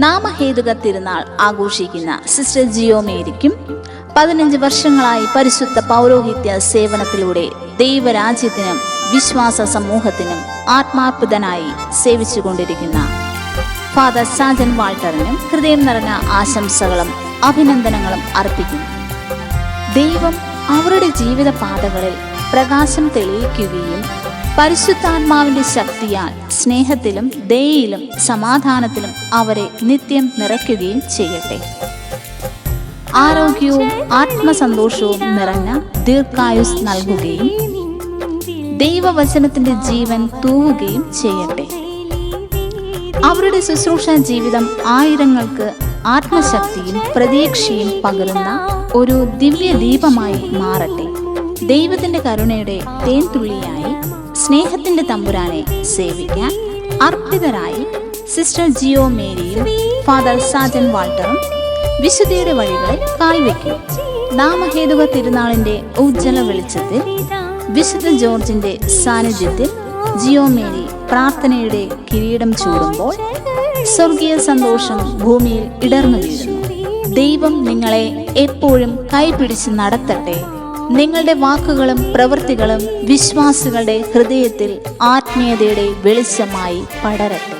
നാമഹേതുക തിരുനാൾ ആഘോഷിക്കുന്ന സിസ്റ്റർ ജിയോ മേരിക്കും 15 വർഷങ്ങളായി പരിശുദ്ധ പൗരോഹിത്യ സേവനത്തിലൂടെ ദൈവരാജ്യത്തിനും വിശ്വാസ സമൂഹത്തിനും ആത്മാർപ്പിതനായി സേവിച്ചുകൊണ്ടിരിക്കുന്ന ഫാദർ സാജൻ വാൾട്ടറിനും ഹൃദയം നിറഞ്ഞ ആശംസകളും അഭിനന്ദനങ്ങളും അർപ്പിക്കുന്നു. ദൈവം അവരുടെ ജീവിത പാതകളിൽ പ്രകാശം തെളിയിക്കുകയും പരിശുദ്ധാത്മാവിന്റെ ശക്തിയാൽ സ്നേഹത്തിലും ദയയിലും സമാധാനത്തിലും അവരെ നിത്യം നിറയ്ക്കുകയും ചെയ്യട്ടെ. ആരോഗ്യവും ആത്മസന്തോഷവും നിറഞ്ഞ ദീർഘായുസ് നൽകുകയും ദൈവവചനത്തിന്റെ ജീവൻ തൂവുകയും ചെയ്യട്ടെ. അവരുടെ ശുശ്രൂഷ ജീവിതം ആയിരങ്ങൾക്ക് ആത്മശക്തിയും പ്രതീക്ഷയും പകരുന്ന ഒരു ദിവ്യ ദീപമായി മാറട്ടെ. ദൈവത്തിന്റെ കരുണയുടെ തേൻതുള്ളിയായി സ്നേഹത്തിന്റെ തമ്പുരാനെ സേവിക്കാൻ അർപ്പിതരായി സിസ്റ്റർ ജിയോ മേരിയും ഫാദർ സാജൻ വാൾട്ടറും വിശുദ്ധിയുടെ വഴികളിൽ കാൽവെക്കും. നാമഹേതുക തിരുനാളിന്റെ ഉജ്ജ്വല വെളിച്ചത്തിൽ വിശുദ്ധ ജോർജിന്റെ സാന്നിധ്യത്തിൽ ജിയോ മേരി പ്രാർത്ഥനയുടെ കിരീടം ചൂടുമ്പോൾ സ്വർഗീയ സന്തോഷം ഭൂമിയിൽ ഇടർന്നു വീഴുന്നു. ദൈവം നിങ്ങളെ എപ്പോഴും കൈപിടിച്ച് നടത്തട്ടെ. നിങ്ങളുടെ വാക്കുകളും പ്രവൃത്തികളും വിശ്വാസികളുടെ ഹൃദയത്തിൽ ആത്മീയതയുടെ വെളിച്ചമായി പടരട്ടെ.